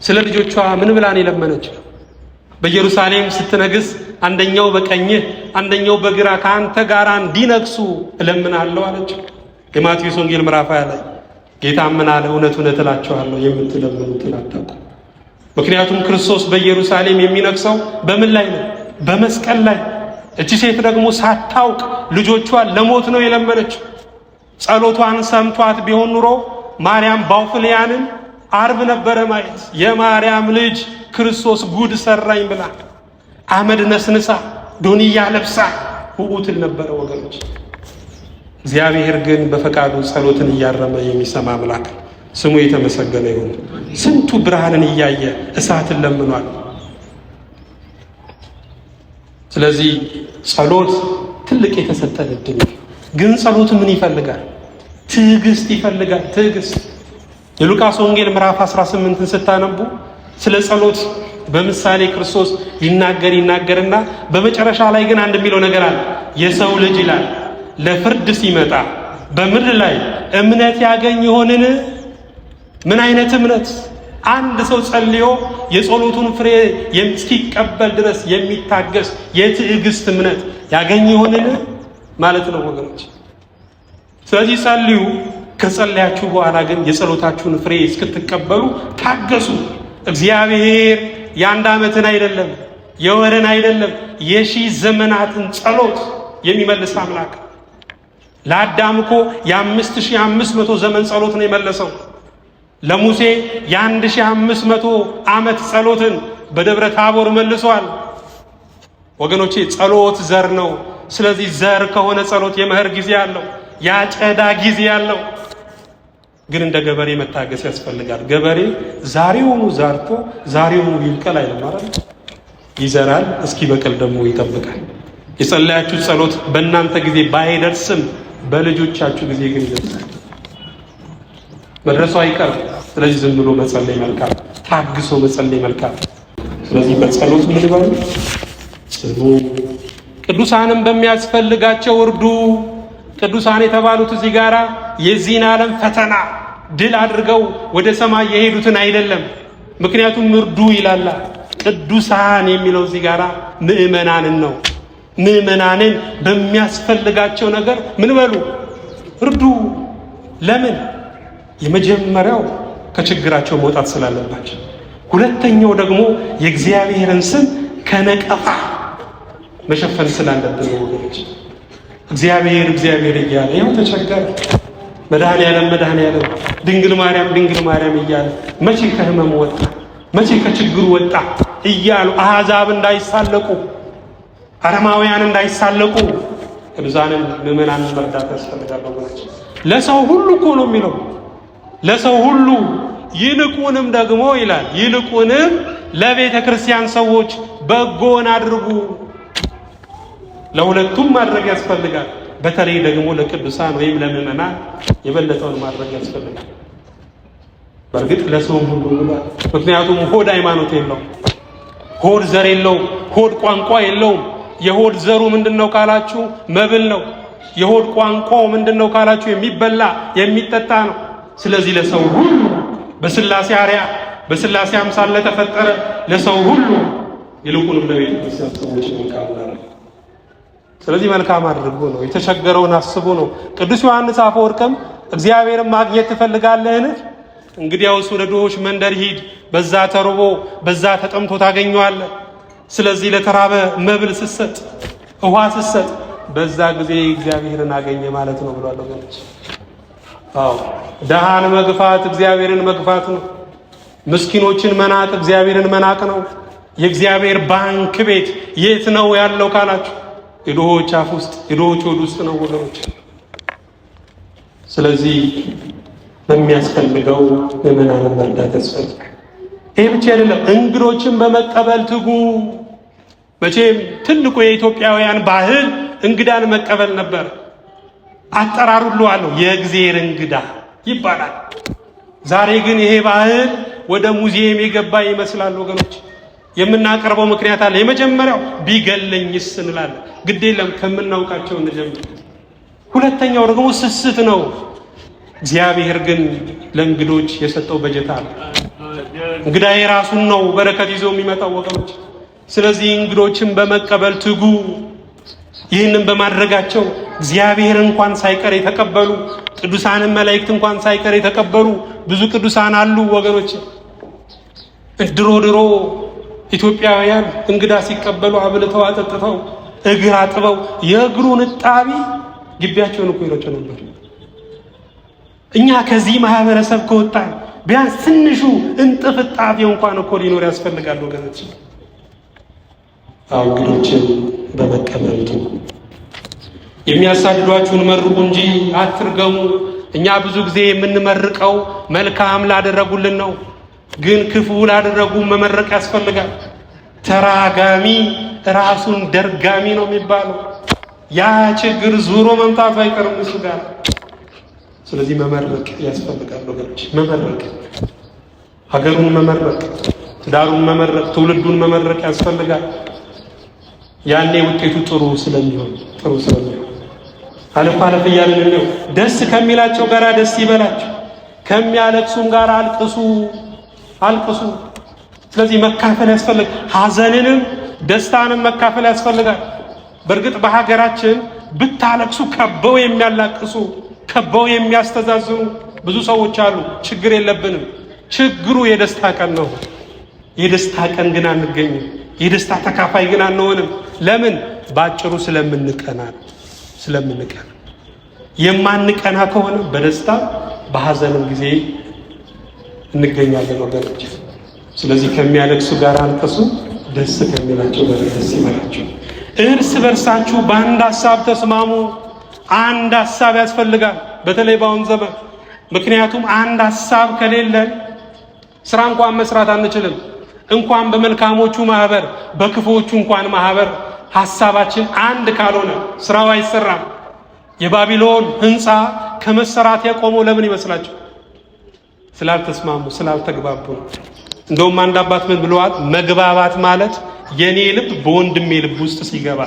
ስለ ልጆቿ ምን ብላን የለመነች? በኢየሩሳሌም ስትነግስ አንደኛው በቀኝህ አንደኛው በግራ ከአንተ ጋር እንዲነግሱ እለምናለሁ አለች። የማቴዎስ ወንጌል ምዕራፍ 20 ላይ ጌታ ምን አለ? እውነት እውነት እላችኋለሁ የምትለምኑትን አታውቁ። ምክንያቱም ክርስቶስ በኢየሩሳሌም የሚነግሰው በምን ላይ ነው? በመስቀል ላይ። እቺ ሴት ደግሞ ሳታውቅ ልጆቿን ለሞት ነው የለመነችው። ጸሎቷን ሰምቷት ቢሆን ኑሮ ማርያም ባውፍልያንን አርብ ነበረ ማየት። የማርያም ልጅ ክርስቶስ ጉድ ሰራኝ ብላ አመድ ነስንሳ ዶንያ ለብሳ ውኡትል ነበረ ወገኖች። እግዚአብሔር ግን በፈቃዱ ጸሎትን እያረመ የሚሰማ አምላክ ስሙ የተመሰገነ ይሁን። ስንቱ ብርሃንን እያየ እሳትን ለምኗል። ስለዚህ ጸሎት ትልቅ የተሰጠን ዕድል ነው። ግን ጸሎት ምን ይፈልጋል? ትዕግስት ይፈልጋል። ትዕግስት የሉቃስ ወንጌል ምዕራፍ 18ን ስታነቡ ስለ ጸሎት በምሳሌ ክርስቶስ ይናገርና በመጨረሻ ላይ ግን አንድ የሚለው ነገር አለ። የሰው ልጅ ይላል ለፍርድ ሲመጣ በምድር ላይ እምነት ያገኝ ይሆንን? ምን አይነት እምነት? አንድ ሰው ጸልዮ የጸሎቱን ፍሬ እስኪቀበል ድረስ የሚታገስ የትዕግስት እምነት ያገኝ ይሆንን ማለት ነው ወገኖች። ስለዚህ ጸልዩ። ከጸለያችሁ በኋላ ግን የጸሎታችሁን ፍሬ እስክትቀበሉ ታገሱ። እግዚአብሔር የአንድ ዓመትን አይደለም የወርን አይደለም የሺህ ዘመናትን ጸሎት የሚመልስ አምላክ። ለአዳም እኮ የ5500 ዘመን ጸሎት ነው የመለሰው። ለሙሴ የ1500 ዓመት ጸሎትን በደብረ ታቦር መልሷል። ወገኖቼ ጸሎት ዘር ነው። ስለዚህ ዘር ከሆነ ጸሎት የመኸር ጊዜ አለው፣ ያጨዳ ጊዜ አለው። ግን እንደ ገበሬ መታገስ ያስፈልጋል። ገበሬ ዛሬውኑ ዛርቶ ዛሬውኑ ይብቀል አይደል ማለት ይዘራል፣ እስኪ በቀል ደግሞ ይጠብቃል። የጸለያችሁ ጸሎት በእናንተ ጊዜ ባይደርስም በልጆቻችሁ ጊዜ ግን ይደርሳል። መድረሱ አይቀርም። ስለዚህ ዝም ብሎ መጸለይ መልካም፣ ታግሶ መጸለይ መልካም። ስለዚህ በጸሎት ምን ይባል ጽኑ፣ ቅዱሳንም በሚያስፈልጋቸው እርዱ። ቅዱሳን የተባሉት እዚህ ጋራ የዚህን ዓለም ፈተና ድል አድርገው ወደ ሰማይ የሄዱትን አይደለም። ምክንያቱም እርዱ ይላል። ቅዱሳን የሚለው እዚህ ጋራ ምእመናንን ነው። ምእመናንን በሚያስፈልጋቸው ነገር ምን በሉ እርዱ። ለምን? የመጀመሪያው ከችግራቸው መውጣት ስላለባቸው፣ ሁለተኛው ደግሞ የእግዚአብሔርን ስም ከነቀፋ መሸፈን ስላለብን ነው ወገኖች። እግዚአብሔር እግዚአብሔር እያለ ያው ተቸገረ፣ መድኃኔዓለም መድኃኔዓለም፣ ድንግል ማርያም ድንግል ማርያም እያለ መቼ ከህመም ወጣ፣ መቼ ከችግሩ ወጣ እያሉ አሕዛብ እንዳይሳለቁ፣ አረማውያን እንዳይሳለቁ ቅዱሳንን ምእመናንን መርዳት ያስፈልጋል ወገኖች። ለሰው ሁሉ እኮ ነው የሚለው፣ ለሰው ሁሉ ይልቁንም ደግሞ ይላል፣ ይልቁንም ለቤተ ክርስቲያን ሰዎች በጎን አድርጉ። ለሁለቱም ማድረግ ያስፈልጋል። በተለይ ደግሞ ለቅዱሳን ወይም ለምእመናን የበለጠውን ማድረግ ያስፈልጋል። በእርግጥ ለሰውም ሁሉ ብሏል። ምክንያቱም ሆድ ሃይማኖት የለውም፣ ሆድ ዘር የለውም፣ ሆድ ቋንቋ የለውም። የሆድ ዘሩ ምንድነው ካላችሁ መብል ነው። የሆድ ቋንቋው ምንድነው ካላችሁ የሚበላ የሚጠጣ ነው። ስለዚህ ለሰው ሁሉ በስላሴ አርያ በስላሴ አምሳል ለተፈጠረ ለሰው ሁሉ ይልቁንም ለቤተ ክርስቲያን ሰዎች መልካም። ስለዚህ መልካም አድርጉ ነው፣ የተቸገረውን አስቡ ነው። ቅዱስ ዮሐንስ አፈወርቅም እግዚአብሔርን ማግኘት ትፈልጋለህን? እንግዲያውስ ወደ ድሆች መንደር ሂድ፣ በዛ ተርቦ በዛ ተጠምቶ ታገኘዋለህ። ስለዚህ ለተራበ መብል ስትሰጥ፣ ውሃ ስትሰጥ በዛ ጊዜ እግዚአብሔርን አገኘ ማለት ነው ብሏል ወገኖች። አዎ ደሃን መግፋት እግዚአብሔርን መግፋት ነው። ምስኪኖችን መናቅ እግዚአብሔርን መናቅ ነው። የእግዚአብሔር ባንክ ቤት የት ነው ያለው ካላችሁ የድሆች አፍ ውስጥ የድሆች ሆድ ውስጥ ነው ወገኖች። ስለዚህ በሚያስፈልገው ምእመናንን መርዳት ያስፈልጋል። ይህ ብቻ አይደለም፣ እንግዶችን በመቀበል ትጉ። መቼም ትልቁ የኢትዮጵያውያን ባህል እንግዳን መቀበል ነበር። አጠራሩ ሁሉ አለው የእግዚአብሔር እንግዳ ይባላል። ዛሬ ግን ይሄ ባህል ወደ ሙዚየም የገባ ይመስላል ወገኖች። የምናቀርበው ምክንያት አለ። የመጀመሪያው ቢገለኝስ እንላለን። ግድ የለም ከምናውቃቸው እንጀምር። ሁለተኛው ደግሞ ስስት ነው። እግዚአብሔር ግን ለእንግዶች የሰጠው በጀት አለ። እንግዳ የራሱን ነው በረከት ይዞ የሚመጣው ወገኖች። ስለዚህ እንግዶችን በመቀበል ትጉ። ይህንን በማድረጋቸው እግዚአብሔር እንኳን ሳይቀር የተቀበሉ ቅዱሳንን መላእክት እንኳን ሳይቀር የተቀበሉ ብዙ ቅዱሳን አሉ ወገኖች። ድሮ ኢትዮጵያውያን እንግዳ ሲቀበሉ አብልተው አጠጥተው እግር አጥበው የእግሩን እጣቢ ግቢያቸውን እኮ ይረጩ ነበር። እኛ ከዚህ ማህበረሰብ ከወጣን ቢያንስ ትንሹ እንጥፍጣፊው እንኳን እኮ ሊኖር ያስፈልጋል ወገኖች። እንግዶችን በመቀበሉ የሚያሳድዷችሁን መርቁ እንጂ አትርገሙ። እኛ ብዙ ጊዜ የምንመርቀው መልካም ላደረጉልን ነው፣ ግን ክፉ ላደረጉ መመረቅ ያስፈልጋል። ተራጋሚ ራሱን ደርጋሚ ነው የሚባለው። ያ ችግር ዙሮ መምጣቱ አይቀርም እሱ ጋር። ስለዚህ መመረቅ ያስፈልጋል ወገኖች። መመረቅ፣ ሀገሩን መመረቅ፣ ትዳሩን መመረቅ፣ ትውልዱን መመረቅ ያስፈልጋል። ያኔ ውጤቱ ጥሩ ስለሚሆን አለፍ አለፍ እያልን ነው። ደስ ከሚላቸው ጋር ደስ ይበላቸው፣ ከሚያለቅሱም ጋር አልቅሱ። ስለዚህ መካፈል ያስፈልጋል። ሀዘንንም ደስታንም መካፈል ያስፈልጋል። በእርግጥ በሀገራችን ብታለቅሱ ከበው የሚያላቅሱ ከበው የሚያስተዛዝኑ ብዙ ሰዎች አሉ። ችግር የለብንም። ችግሩ የደስታ ቀን ነው። የደስታ ቀን ግን አንገኝም። የደስታ ተካፋይ ግን አንሆንም። ለምን? ባጭሩ ስለምንቀና። የማንቀና ከሆነ በደስታ በሐዘንም ጊዜ እንገኛለን ወገኖች። ስለዚህ ከሚያለቅሱ ጋር አልቅሱ፣ ደስ ከሚላቸው ጋር ደስ ይበላቸው። እርስ በርሳችሁ በአንድ ሐሳብ ተስማሙ። አንድ ሐሳብ ያስፈልጋል፣ በተለይ በአሁን ዘመን። ምክንያቱም አንድ ሐሳብ ከሌለን ስራ እንኳን መስራት አንችልም። እንኳን በመልካሞቹ ማህበር በክፉዎቹ እንኳን ማህበር ሐሳባችን አንድ ካልሆነ ስራው አይሰራም። የባቢሎን ህንፃ ከመሰራት የቆመው ለምን ይመስላችሁ? ስላልተስማሙ ስላልተግባቡ። እንደውም አንድ አባት ምን ብለዋል? መግባባት ማለት የኔ ልብ በወንድሜ ልብ ውስጥ ሲገባ፣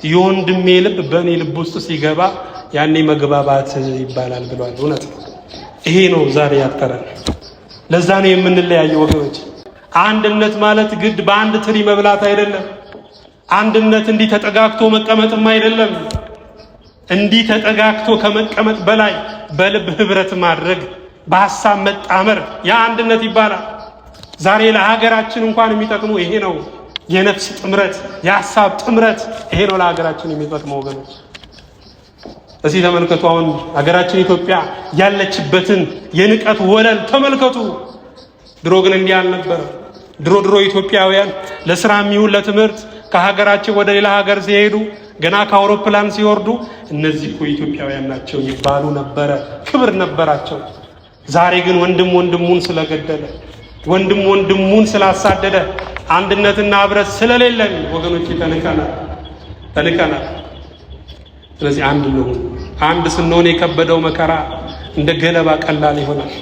የወንድሜ ልብ በእኔ ልብ ውስጥ ሲገባ ያኔ መግባባት ይባላል ብለዋል። እውነት ነው። ይሄ ነው ዛሬ ያጠረን። ለዛ ነው የምንለያየው ወገኖች። አንድነት ማለት ግድ በአንድ ትሪ መብላት አይደለም። አንድነት እንዲህ ተጠጋግቶ መቀመጥም አይደለም። እንዲህ ተጠጋግቶ ከመቀመጥ በላይ በልብ ህብረት ማድረግ፣ በሐሳብ መጣመር ያ አንድነት ይባላል። ዛሬ ለሀገራችን እንኳን የሚጠቅሙ ይሄ ነው። የነፍስ ጥምረት፣ የሐሳብ ጥምረት ይሄ ነው ለሀገራችን የሚጠቅመው ወገኖች። እዚህ ተመልከቱ። አሁን ሀገራችን ኢትዮጵያ ያለችበትን የንቀት ወለል ተመልከቱ። ድሮ ግን እንዲህ አልነበረ። ድሮ ኢትዮጵያውያን ለስራም ይሁን ለትምህርት ከሀገራቸው ወደ ሌላ ሀገር ሲሄዱ ገና ከአውሮፕላን ሲወርዱ እነዚህ እኮ ኢትዮጵያውያን ናቸው ይባሉ ነበረ። ክብር ነበራቸው። ዛሬ ግን ወንድም ወንድሙን ስለገደለ፣ ወንድም ወንድሙን ስላሳደደ፣ አንድነትና ህብረት ስለሌለን ወገኖች ተንቀናል። ስለዚህ አንድ እንሁን። አንድ ስንሆን የከበደው መከራ እንደ ገለባ ቀላል ይሆናል።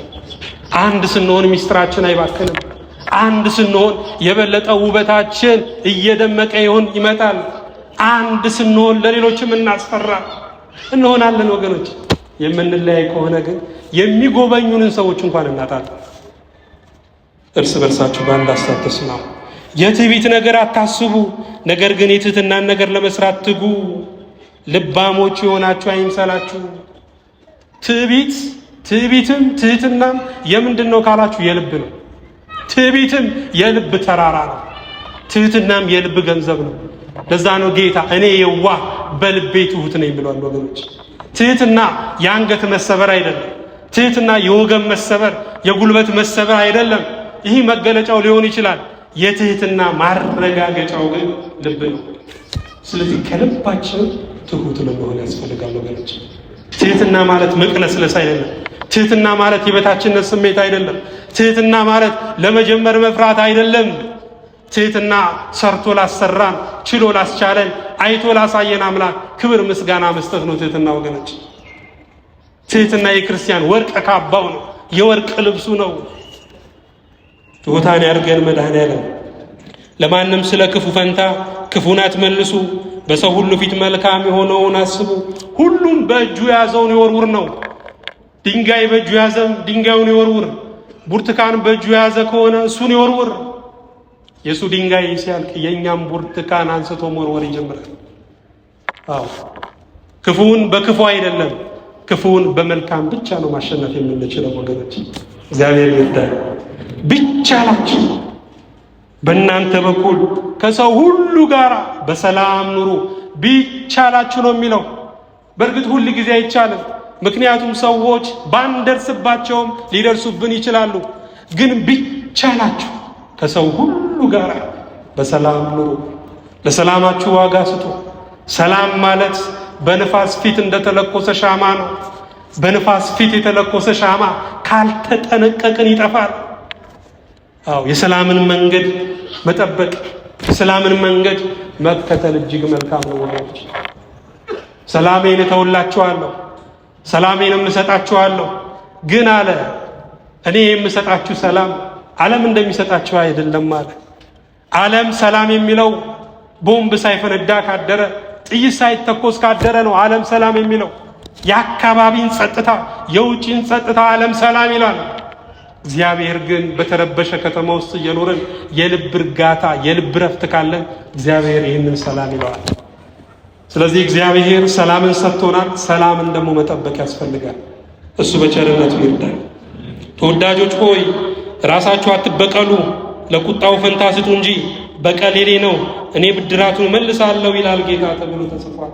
አንድ ስንሆን ሚስጥራችን አይባክንም። አንድ ስንሆን የበለጠ ውበታችን እየደመቀ ይመጣል። አንድ ስንሆን ለሌሎችም እናስፈራ እንሆናለን ወገኖች። የምንለያይ ከሆነ ግን የሚጎበኙንን ሰዎች እንኳን እናጣለን። እርስ በርሳችሁ በአንድ ሐሳብ ተስማሙ። የትዕቢት ነገር አታስቡ፣ ነገር ግን የትህትናን ነገር ለመስራት ትጉ። ልባሞች የሆናችሁ አይምሰላችሁ። ትዕቢትም ትህትናም የምንድን ነው ካላችሁ የልብ ነው። ትዕቢትም የልብ ተራራ ነው። ትህትናም የልብ ገንዘብ ነው። ለዛ ነው ጌታ እኔ የዋህ በልቤ ትሁት ነኝ ብሏል ወገኖች። ትህትና የአንገት መሰበር አይደለም። ትህትና የወገን መሰበር፣ የጉልበት መሰበር አይደለም። ይህ መገለጫው ሊሆን ይችላል። የትህትና ማረጋገጫው ግን ልብ ነው። ስለዚህ ከልባችን ትሁት ለመሆን ያስፈልጋል ወገኖች። ትህትና ማለት መቅለስለስ አይደለም። ትህትና ማለት የበታችነት ስሜት አይደለም። ትህትና ማለት ለመጀመር መፍራት አይደለም። ትህትና ሰርቶ ላሰራን፣ ችሎ ላስቻለን፣ አይቶ ላሳየን አምላክ ክብር ምስጋና መስጠት ነው ትህትና ወገኖች። ትህትና የክርስቲያን ወርቅ ካባው ነው፣ የወርቅ ልብሱ ነው። ትሑታን ያድርገን መድኃኔዓለም። ለማንም ስለ ክፉ ፈንታ ክፉን አትመልሱ፣ በሰው ሁሉ ፊት መልካም የሆነውን አስቡ። ሁሉም በእጁ የያዘውን ይወርውር ነው። ድንጋይ በእጁ የያዘም ድንጋዩን ይወርውር። ብርቱካን በእጁ የያዘ ከሆነ እሱን ይወርውር። የሱ ድንጋይ ሲያልቅ የኛም ብርቱካን አንስቶ መወርወር ይጀምራል። ክፉን በክፉ አይደለም፣ ክፉን በመልካም ብቻ ነው ማሸነፍ የምንችለው ወገኖች። እግዚአብሔር ይርዳል። ቢቻላችሁ በእናንተ በኩል ከሰው ሁሉ ጋር በሰላም ኑሩ። ቢቻላችሁ ነው የሚለው። በእርግጥ ሁል ጊዜ አይቻልም። ምክንያቱም ሰዎች ባንደርስባቸውም ሊደርሱብን ይችላሉ። ግን ቢቻላችሁ ከሰው ሁሉ ጋር በሰላም ኑሩ። ለሰላማችሁ ዋጋ ስጡ። ሰላም ማለት በንፋስ ፊት እንደተለኮሰ ሻማ ነው። በንፋስ ፊት የተለኮሰ ሻማ ካልተጠነቀቅን ይጠፋል። የሰላምን መንገድ መጠበቅ፣ የሰላምን መንገድ መከተል እጅግ መልካም ነው ወገኖች። ሰላሜን እተውላችኋለሁ፣ ሰላሜንም እሰጣችኋለሁ። ግን አለ እኔ የምሰጣችሁ ሰላም ዓለም እንደሚሰጣችሁ አይደለም አለ። ዓለም ሰላም የሚለው ቦምብ ሳይፈነዳ ካደረ፣ ጥይት ሳይተኮስ ካደረ ነው ዓለም ሰላም የሚለው። የአካባቢን ጸጥታ፣ የውጭን ጸጥታ ዓለም ሰላም ይላል። እግዚአብሔር ግን በተረበሸ ከተማ ውስጥ እየኖርን የልብ እርጋታ፣ የልብ ረፍት ካለን እግዚአብሔር ይህንን ሰላም ይለዋል። ስለዚህ እግዚአብሔር ሰላምን ሰጥቶናል። ሰላምን ደግሞ መጠበቅ ያስፈልጋል። እሱ በቸርነቱ ይርዳል። ተወዳጆች ሆይ ራሳችሁ አትበቀሉ፣ ለቁጣው ፈንታ ስጡ እንጂ በቀል የኔ ነው፣ እኔ ብድራቱን መልሳለሁ ይላል ጌታ ተብሎ ተጽፏል።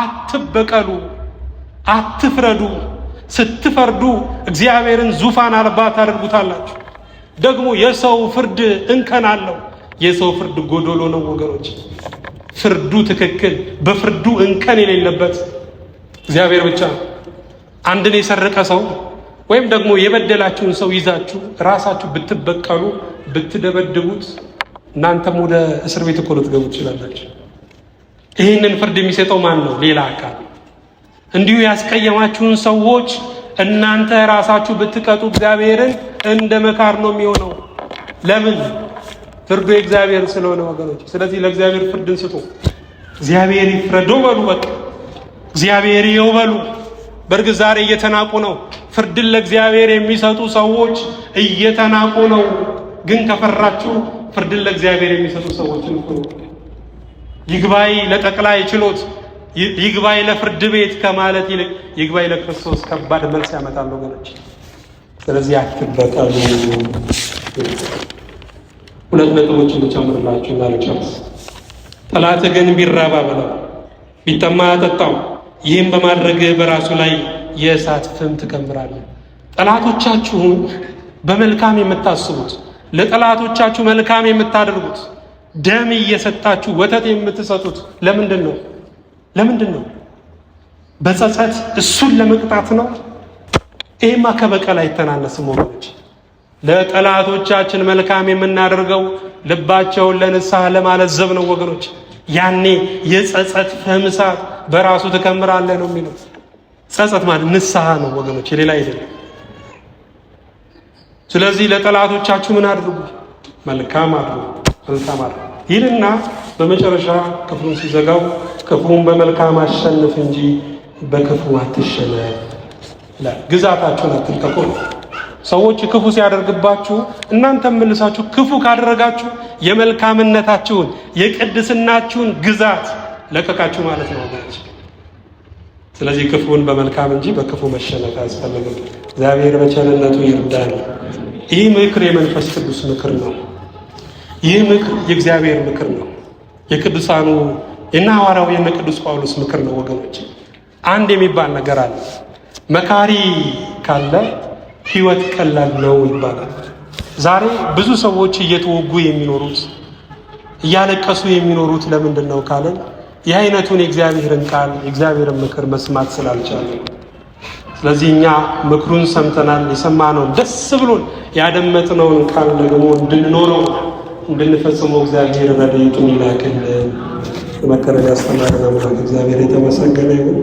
አትበቀሉ፣ አትፍረዱ። ስትፈርዱ እግዚአብሔርን ዙፋን አልባ ታደርጉታላችሁ። ደግሞ የሰው ፍርድ እንከን አለው። የሰው ፍርድ ጎዶሎ ነው ወገኖች። ፍርዱ ትክክል፣ በፍርዱ እንከን የሌለበት እግዚአብሔር ብቻ። አንድን የሰረቀ ሰው ወይም ደግሞ የበደላችሁን ሰው ይዛችሁ ራሳችሁ ብትበቀሉ፣ ብትደበድቡት እናንተም ወደ እስር ቤት እኮ ልትገቡ ትችላላችሁ። ይህንን ፍርድ የሚሰጠው ማን ነው? ሌላ አካል። እንዲሁ ያስቀየማችሁን ሰዎች እናንተ ራሳችሁ ብትቀጡ እግዚአብሔርን እንደ መካር ነው የሚሆነው። ለምን? ፍርዱ የእግዚአብሔር ስለሆነ ወገኖች። ስለዚህ ለእግዚአብሔር ፍርድን ስጡ። እግዚአብሔር ይፍረደው በሉ። በቃ እግዚአብሔር ይየው በሉ። በእርግጥ ዛሬ እየተናቁ ነው። ፍርድን ለእግዚአብሔር የሚሰጡ ሰዎች እየተናቁ ነው። ግን ከፈራችሁ ፍርድን ለእግዚአብሔር የሚሰጡ ሰዎችን ፍሩ። ይግባይ ለጠቅላይ ችሎት፣ ይግባይ ለፍርድ ቤት ከማለት ይልቅ ይግባይ ለክርስቶስ ከባድ መልስ ያመጣል ወገኖች። ስለዚህ አትበቀሉ። ሁለት ነጥቦችን ልጨምርላችሁና ልጨርስ። ጠላት ግን ቢራባ በለው፣ ቢጠማ አጠጣው። ይህም በማድረግ በራሱ ላይ የእሳት ፍም ትከምራለህ። ጠላቶቻችሁን በመልካም የምታስቡት፣ ለጠላቶቻችሁ መልካም የምታደርጉት፣ ደም እየሰጣችሁ ወተት የምትሰጡት ለምንድን ነው? ለምንድን ነው? በጸጸት እሱን ለመቅጣት ነው? ይህማ ከበቀል አይተናነስም ወገኖች። ለጠላቶቻችን መልካም የምናደርገው ልባቸውን ለንስሐ ለማለዘብ ነው ወገኖች። ያኔ የጸጸት ፍም እሳት በራሱ ትከምራለህ ነው የሚለው። ጸጸት ማለት ንስሐ ነው ወገኖች፣ ሌላ አይደለም። ስለዚህ ለጠላቶቻችሁ ምን አድርጉ? መልካም አድርጉ፣ መልካም አድርጉ ይልና በመጨረሻ ክፉን ሲዘጋው ክፉን በመልካም አሸንፍ እንጂ በክፉ አትሸነፍ ይላል። ግዛታችሁን አትልቀቁ። ሰዎች ክፉ ሲያደርግባችሁ እናንተም መልሳችሁ ክፉ ካደረጋችሁ የመልካምነታችሁን የቅድስናችሁን ግዛት ለቀቃችሁ ማለት ነው ወገኖች። ስለዚህ ክፉን በመልካም እንጂ በክፉ መሸነፍ አያስፈልግም። እግዚአብሔር በቸርነቱ ይርዳል። ይህ ምክር የመንፈስ ቅዱስ ምክር ነው። ይህ ምክር የእግዚአብሔር ምክር ነው። የቅዱሳኑ እና ሐዋርያው የነ ቅዱስ ጳውሎስ ምክር ነው ወገኖች። አንድ የሚባል ነገር አለ። መካሪ ካለ ሕይወት ቀላል ነው ይባላል። ዛሬ ብዙ ሰዎች እየተወጉ የሚኖሩት እያለቀሱ የሚኖሩት ለምንድን ነው ካለን የአይነቱን የእግዚአብሔርን ቃል የእግዚአብሔርን ምክር መስማት ስላልቻለ። ስለዚህ እኛ ምክሩን ሰምተናል። የሰማነውን ደስ ብሎን ያደመጥነውን ቃል ደግሞ እንድንኖረው እንድንፈጽመው እግዚአብሔር ረድኤቱን ይላክልን። የመከረን ያስተማረን አምላክ እግዚአብሔር የተመሰገነ ይሁን።